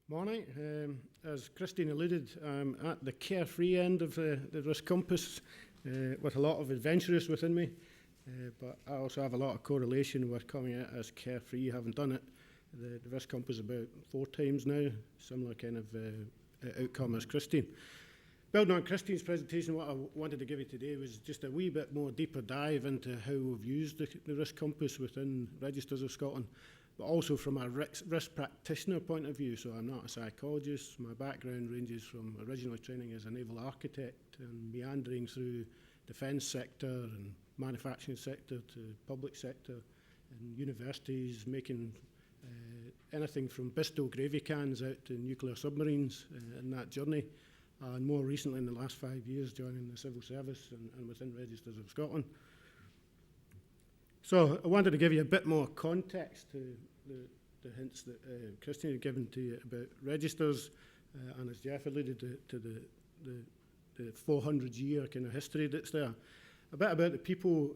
Morning. As Christine alluded, I'm at the carefree end of the risk compass with a lot of adventurous within me, but I also have a lot of correlation with coming out as carefree, having done it. The risk compass about 4 times now, similar kind of outcome as Christine. Building on Christine's presentation, what I wanted to give you today was just a wee bit more deeper dive into how we've used the risk compass within Registers of Scotland, but also from a risk practitioner point of view. So I'm not a psychologist. My background ranges from originally training as a naval architect and meandering through defence sector and manufacturing sector to public sector and universities, making anything from Bristol gravy cans out to nuclear submarines in that journey. And more recently, in the last 5 years, joining the civil service and within Registers of Scotland. So I wanted to give you a bit more context to the hints that Christine had given to you about registers, and as Jeff alluded to the 400-year kind of history that's there. A bit about the people,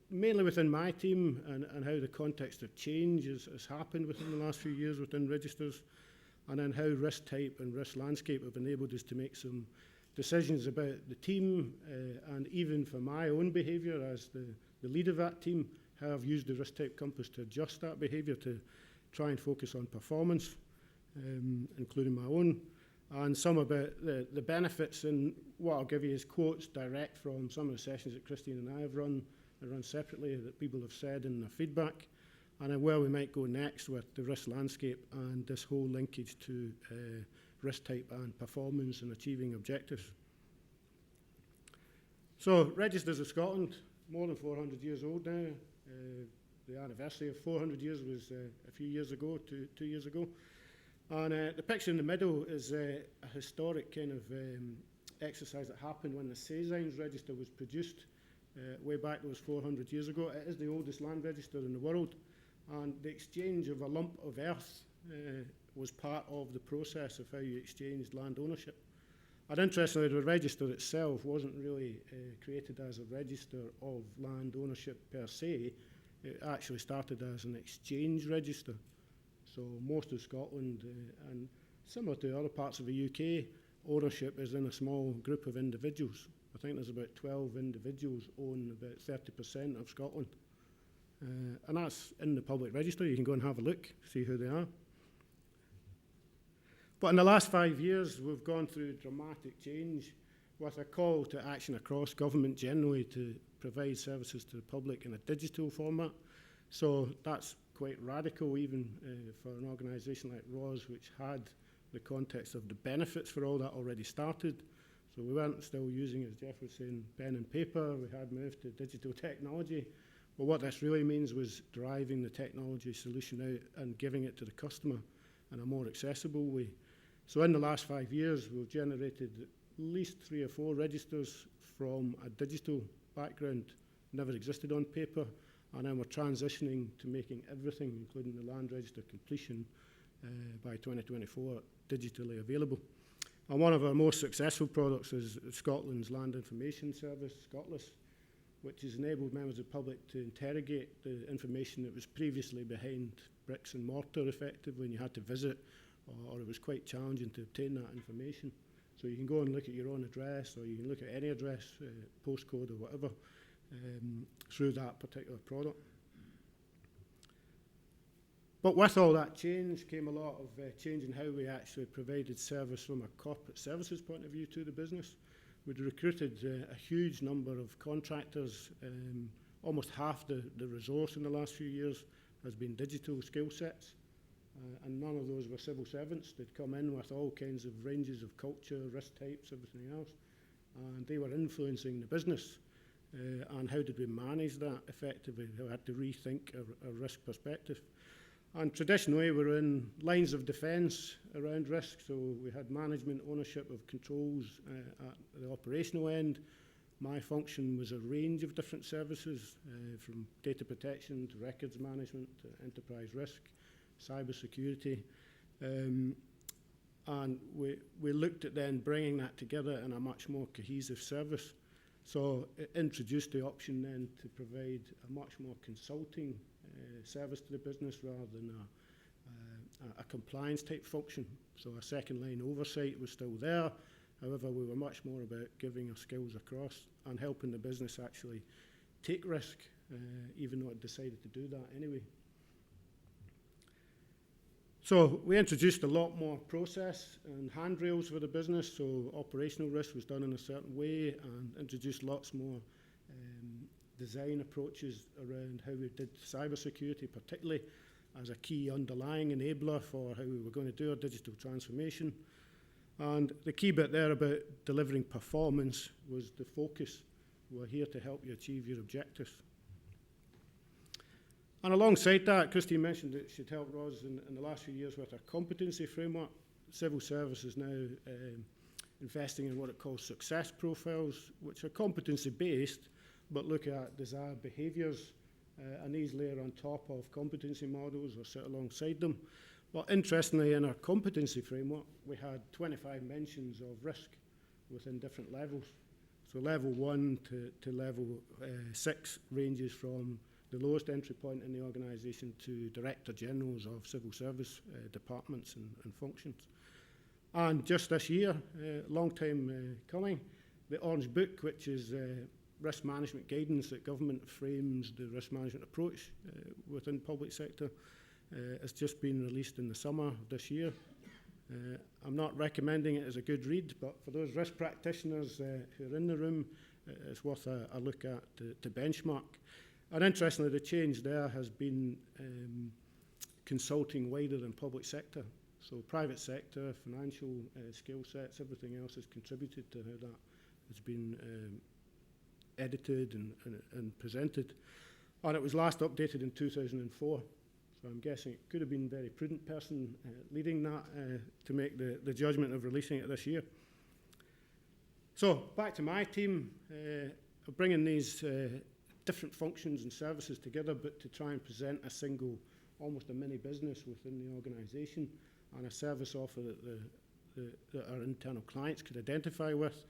mainly within my team, and how the context of change has happened within the last few years within registers, and then how risk type and risk landscape have enabled us to make some decisions about the team, and even for my own behaviour as the lead of that team, how I've used the risk type compass to adjust that behaviour to try and focus on performance, including my own, and some about the benefits. And what I'll give you is quotes direct from some of the sessions that Christine and I have run separately that people have said in their feedback, and then where we might go next with the risk landscape and this whole linkage to risk type and performance and achieving objectives. So Registers of Scotland, more than 400 years old now. The anniversary of 400 years was a few years ago, two years ago. And the picture in the middle is a historic kind of exercise that happened when the Cézannes Register was produced way back those 400 years ago. It is the oldest land register in the world, and the exchange of a lump of earth was part of the process of how you exchanged land ownership. And interestingly, the register itself wasn't really created as a register of land ownership per se. It actually started as an exchange register. So most of Scotland, and similar to other parts of the UK, ownership is in a small group of individuals. I think there's about 12 individuals own about 30% of Scotland. And that's in the public register. You can go and have a look, see who they are. But in the last 5 years, we've gone through dramatic change with a call to action across government generally to provide services to the public in a digital format. So that's quite radical even for an organisation like ROS, which had the context of the benefits for all that already started. So we weren't still using, as Jeff was saying, pen and paper. We had moved to digital technology. But what this really means was driving the technology solution out and giving it to the customer in a more accessible way. So in the last 5 years, we've generated at least 3 or 4 registers from a digital background, never existed on paper, and then we're transitioning to making everything, including the land register completion, by 2024, digitally available. And one of our most successful products is Scotland's Land Information Service, ScotLIS, which has enabled members of the public to interrogate the information that was previously behind bricks and mortar, effectively, and you had to visit, or it was quite challenging to obtain that information. So you can go and look at your own address, or you can look at any address, postcode or whatever, through that particular product. But with all that change came a lot of change in how we actually provided service from a corporate services point of view to the business. We'd recruited a huge number of contractors. Almost half the resource in the last few years has been digital skill sets. And none of those were civil servants. They'd come in with all kinds of ranges of culture, risk types, everything else. And they were influencing the business. And how did we manage that effectively? We had to rethink our risk perspective. And traditionally, we're in lines of defence around risk. So we had management ownership of controls at the operational end. My function was a range of different services, from data protection to records management to enterprise risk, cyber security, and we looked at then bringing that together in a much more cohesive service. So it introduced the option then to provide a much more consulting service to the business rather than a compliance type function. So a second line oversight was still there. However, we were much more about giving our skills across and helping the business actually take risk, even though it decided to do that anyway. So we introduced a lot more process and handrails for the business, so operational risk was done in a certain way, and introduced lots more design approaches around how we did cybersecurity, particularly as a key underlying enabler for how we were going to do our digital transformation. And the key bit there about delivering performance was the focus. We're here to help you achieve your objectives. And alongside that, Christine mentioned that she'd helped us in the last few years with our competency framework. Civil service is now investing in what it calls success profiles, which are competency-based, but look at desired behaviours, and these layer on top of competency models or sit alongside them. But interestingly, in our competency framework, we had 25 mentions of risk within different levels. So level 1 to level 6 ranges from the lowest entry point in the organisation to Director Generals of civil service departments and functions. And just this year, long time coming, the Orange Book, which is risk management guidance that government frames the risk management approach within public sector, has just been released in the summer of this year. I'm not recommending it as a good read, but for those risk practitioners who are in the room, it's worth a look at to benchmark. And interestingly, the change there has been consulting wider than public sector. So private sector, financial skill sets, everything else has contributed to how that has been edited and presented. And it was last updated in 2004. So I'm guessing it could have been a very prudent person leading that to make the judgment of releasing it this year. So back to my team, of bringing these different functions and services together, but to try and present a single, almost a mini business within the organisation and a service offer that our internal clients could identify with.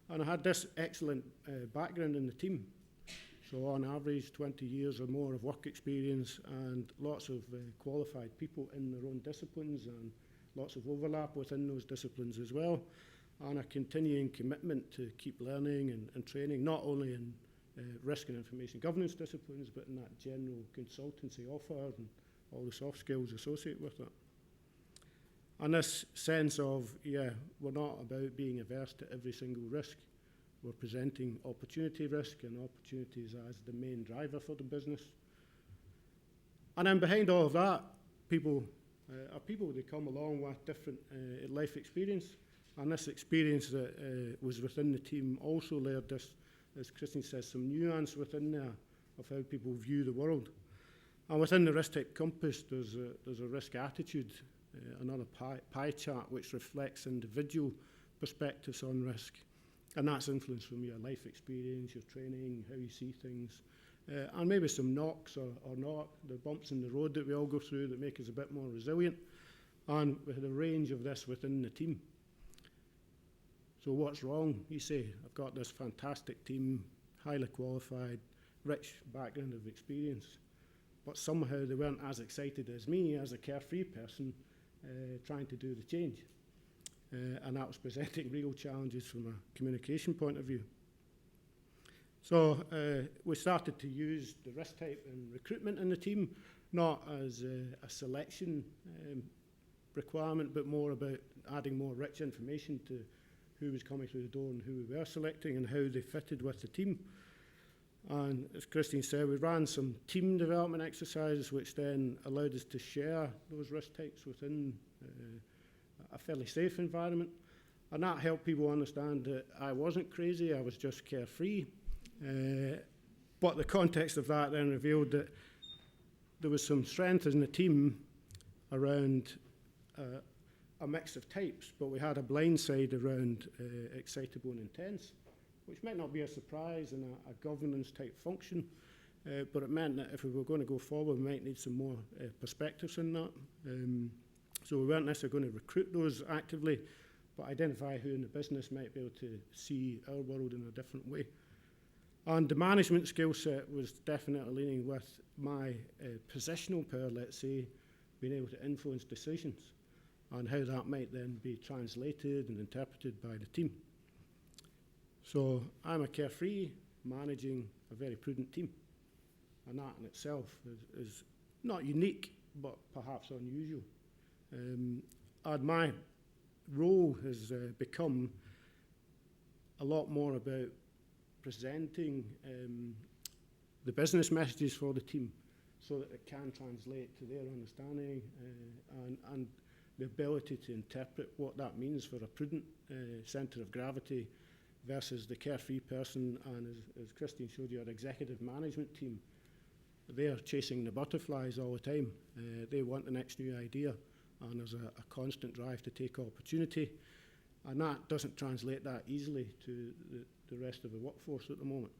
And I had this excellent background in the team. So on average, 20 years or more of work experience and lots of qualified people in their own disciplines and lots of overlap within those disciplines as well. And a continuing commitment to keep learning and training, not only in risk and information governance disciplines, but in that general consultancy offer and all the soft skills associated with that. And this sense of, we're not about being averse to every single risk. We're presenting opportunity risk and opportunities as the main driver for the business. And then behind all of that, people are people that come along with different life experience. And this experience that was within the team also layered this, as Christine says, some nuance within there of how people view the world. And within the risk type compass, there's a risk attitude, another pie chart which reflects individual perspectives on risk. And that's influenced from your life experience, your training, how you see things, and maybe some knocks or not, the bumps in the road that we all go through that make us a bit more resilient. And we had a range of this within the team. So what's wrong? You say, I've got this fantastic team, highly qualified, rich background of experience, but somehow they weren't as excited as me, as a carefree person, trying to do the change. And that was presenting real challenges from a communication point of view. So we started to use the risk type and recruitment in the team, not as a selection requirement, but more about adding more rich information to who was coming through the door and who we were selecting and how they fitted with the team. And as Christine said, we ran some team development exercises which then allowed us to share those risk types within a fairly safe environment. And that helped people understand that I wasn't crazy, I was just carefree. But the context of that then revealed that there was some strength in the team around a mix of types, but we had a blind side around excitable and intense, which might not be a surprise in a governance type function, but it meant that if we were going to go forward, we might need some more perspectives in that. So we weren't necessarily going to recruit those actively, but identify who in the business might be able to see our world in a different way. And the management skill set was definitely leaning with my positional power, let's say, being able to influence decisions and how that might then be translated and interpreted by the team. So I'm a carefree, managing a very prudent team. And that in itself is not unique, but perhaps unusual. And my role has become a lot more about presenting the business messages for the team so that it can translate to their understanding and the ability to interpret what that means for a prudent centre of gravity versus the carefree person. And as Christine showed you, our executive management team, they're chasing the butterflies all the time. They want the next new idea, and there's a constant drive to take opportunity. And that doesn't translate that easily to the rest of the workforce at the moment.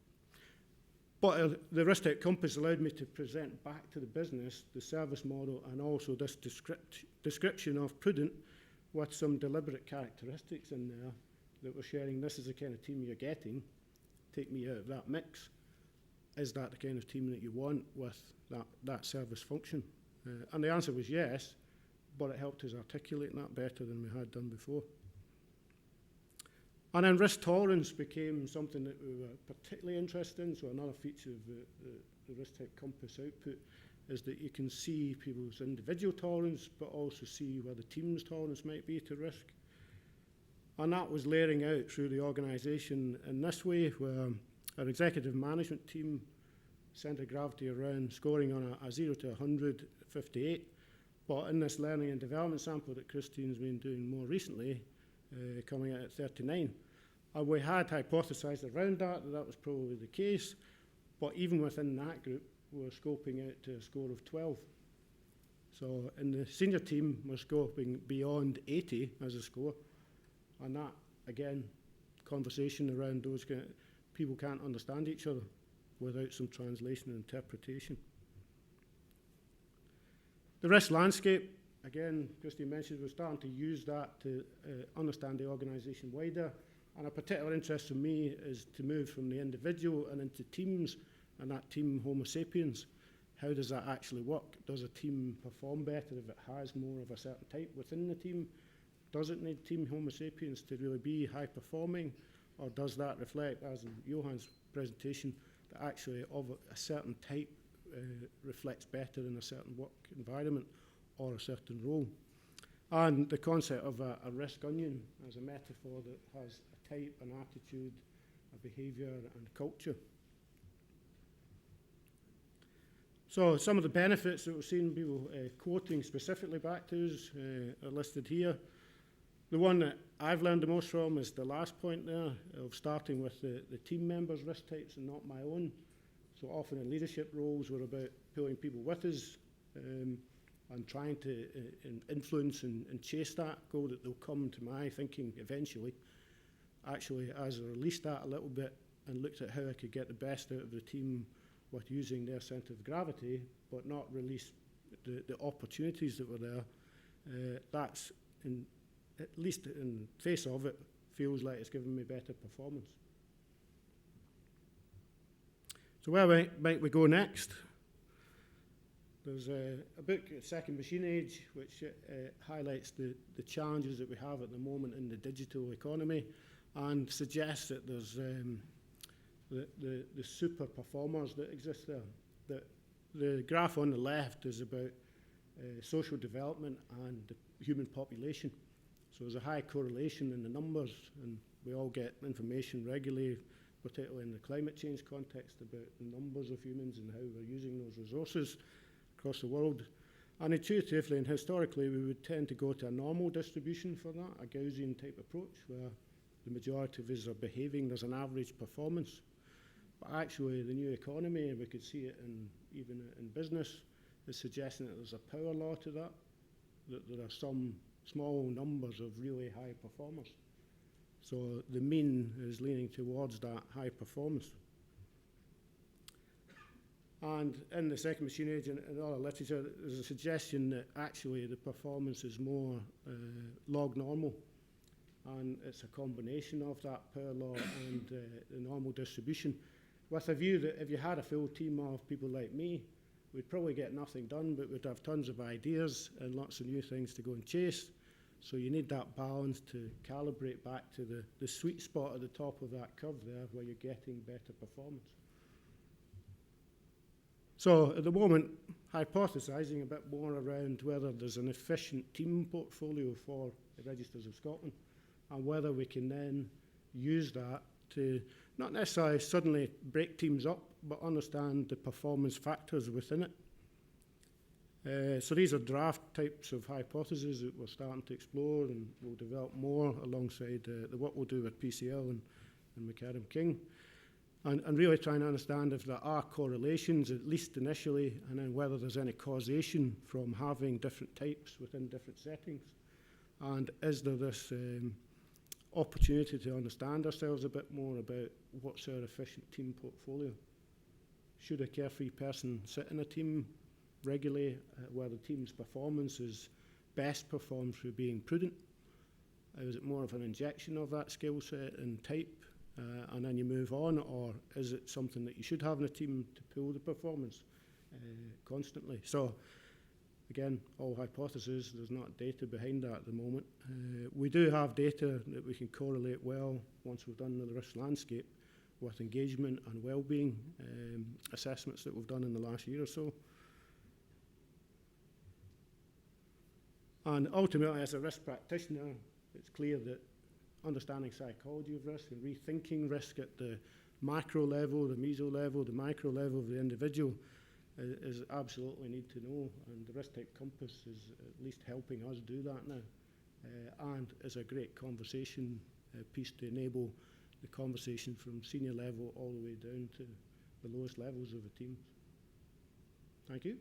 But the Risk Tech Compass allowed me to present back to the business the service model and also this description of prudent with some deliberate characteristics in there that we're sharing. This is the kind of team you're getting. Take me out of that mix. Is that the kind of team that you want with that service function? And the answer was yes, but it helped us articulate that better than we had done before. And then risk tolerance became something that we were particularly interested in. So another feature of the Risk Tech Compass output is that you can see people's individual tolerance, but also see where the team's tolerance might be to risk. And that was layering out through the organisation in this way, where our executive management team centre gravity around scoring on a 0 to 100, 58. But in this learning and development sample that Christine's been doing more recently, coming out at 39. And we had hypothesised around that was probably the case, but even within that group, we're scoping out to a score of 12. So in the senior team, we're scoping beyond 80 as a score, and that, again, conversation around those kind of people can't understand each other without some translation and interpretation. The risk landscape, again, Christine mentioned, we're starting to use that to understand the organisation wider. And a particular interest for me is to move from the individual and into teams, and that team Homo sapiens. How does that actually work? Does a team perform better if it has more of a certain type within the team? Does it need team Homo sapiens to really be high performing? Or does that reflect, as in Johan's presentation, that actually of a certain type reflects better in a certain work environment or a certain role? And the concept of a risk onion as a metaphor that has a type, an attitude, a behaviour and culture. So some of the benefits that we've seen people quoting specifically back to us are listed here. The one that I've learned the most from is the last point there of starting with the team members' risk types and not my own. So often in leadership roles we're about pulling people with us and trying to influence and chase that goal that they'll come to my thinking eventually. Actually, as I released that a little bit and looked at how I could get the best out of the team with using their centre of gravity, but not release the opportunities that were there, that's, at least in face of it, feels like it's given me better performance. So where might we go next? There's a book, Second Machine Age, which highlights the challenges that we have at the moment in the digital economy and suggests that there's the super performers that exist there. The graph on the left is about social development and the human population. So there's a high correlation in the numbers, and we all get information regularly, particularly in the climate change context, about the numbers of humans and how we're using those resources across the world. And intuitively and historically, we would tend to go to a normal distribution for that, a Gaussian type approach, where the majority of us are behaving. There's an average performance. But actually, the new economy, and we could see it even in business, is suggesting that there's a power law to that there are some small numbers of really high performers. So the mean is leaning towards that high performance. And in the Second Machine Age and other literature, there's a suggestion that actually the performance is more log normal. And it's a combination of that power law and the normal distribution, with a view that if you had a full team of people like me, we'd probably get nothing done, but we'd have tons of ideas and lots of new things to go and chase. So you need that balance to calibrate back to the sweet spot at the top of that curve there where you're getting better performance. So at the moment, hypothesising a bit more around whether there's an efficient team portfolio for the Registers of Scotland and whether we can then use that to not necessarily suddenly break teams up, but understand the performance factors within it. So these are draft types of hypotheses that we're starting to explore, and we'll develop more alongside the work we'll do with PCL and McCarran King. And really trying to understand if there are correlations, at least initially, and then whether there's any causation from having different types within different settings. And is there this opportunity to understand ourselves a bit more about what's our efficient team portfolio? Should a carefree person sit in a team regularly where the team's performance is best performed through being prudent? Is it more of an injection of that skill set and type and then you move on, or is it something that you should have in a team to pull the performance constantly? So again, all hypotheses, there's not data behind that at the moment. We do have data that we can correlate well once we've done the risk landscape with engagement and wellbeing assessments that we've done in the last year or so. And ultimately, as a risk practitioner, it's clear that understanding psychology of risk and rethinking risk at the macro level, the meso level, the micro level of the individual is absolutely need to know, and the risk type compass is at least helping us do that now, and is a great conversation piece to enable the conversation from senior level all the way down to the lowest levels of the teams. Thank you.